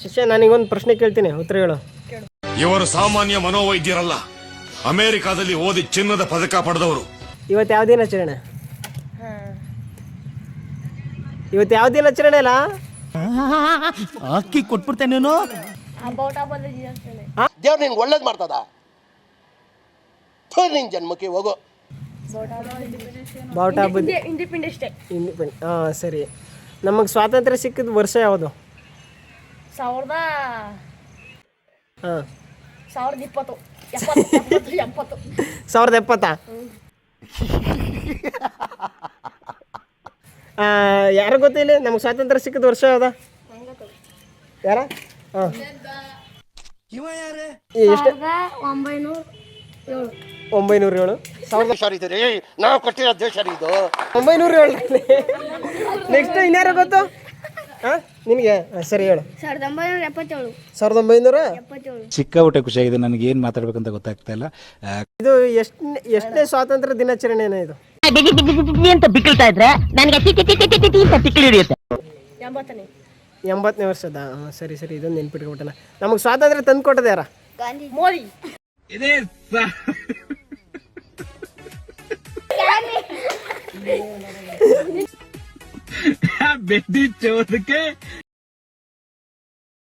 ಶಿಷ್ಯ, ನಾನೀಗೊಂದು ಪ್ರಶ್ನೆ ಕೇಳ್ತೀನಿ, ಉತ್ತರ ಹೇಳು. ಇವರು ಸಾಮಾನ್ಯ ಮನೋವೈದ್ಯರಲ್ಲ, ಅಮೆರಿಕಾದಲ್ಲಿ ಓದಿ ಚಿನ್ನದ ಪದಕ ಪಡೆದವರು. ಇವತ್ತು ಯಾವ ದಿನಾಚರಣೆ? ಇವತ್ತು ಯಾವ ದಿನಾಚರಣೆ ಅಲ್ಲ? ಅಕ್ಕಿ ಕೊಟ್ಬಿಡ್ತೇನೆ ನೀನು. ದೇವ್ರು ನಿನ್ಗೆ ಒಳ್ಳೇದು ಮಾಡ್ತದ, ನಿನ್ ಜನ್ಮಕ್ಕೆ ಹೋಗೋ. ಬಾವುಟ ಹಬ್ಬದ ಇಂಡಿಪೆಂಡೆನ್ಸ್ ಡೇ. ಹಾಂ ಸರಿ. ನಮಗೆ ಸ್ವಾತಂತ್ರ್ಯ ಸಿಕ್ಕಿದ ವರ್ಷ ಯಾವುದು? 1020. 1070. ಯಾರು ಗೊತ್ತಿಲ್ಲ ನಮಗೆ ಸ್ವಾತಂತ್ರ್ಯ ಸಿಕ್ಕಿದ ವರ್ಷ ಯಾವ್ದ? ಯಾರ? ಹಾಂ, ಎಷ್ಟು? 907. ದೇಶ ಇದು ರೀ, ನಾವು ಕೊಟ್ಟಿರೋ ದೇಶ ರೀ ಇದು. 907. ನೆಕ್ಸ್ಟ್ ಇನ್ಯಾರು ಗೊತ್ತು? ಹಾಂ ನಿನಗೆ? ಸರಿ ಹೇಳು. 1977. ಸಿಕ್ಕಾಬಿಟ್ಟೆ ಖುಷಿಯಾಗಿದೆ, ನನಗೆ ಏನು ಮಾತಾಡ್ಬೇಕಂತ ಗೊತ್ತಾಗ್ತಾ ಇಲ್ಲ. ಇದು ಎಷ್ಟನೇ ಸ್ವಾತಂತ್ರ್ಯ ದಿನಾಚರಣೆನ ಇದು? ಅಂತ ಬಿಕ್ಕಳ್ತಾ ಇದ್ರೆ ನನಗೆ ತಿಕ್ಕಿ ಹಿಡಿಯುತ್ತೆ. 80ನೇ ವರ್ಷದ. ಸರಿ ಸರಿ, ಇದೊಂದು ನೆನ್ಪಿಟ್ಕೊಬಿಟ್ಟನ. ನಮಗೆ ಸ್ವಾತಂತ್ರ್ಯ ತಂದು ಕೊಟ್ಟದ ಯಾರ? ಮೋದಿ. ಬೆದ್ದಿ ಚೋದಕ್ಕೆ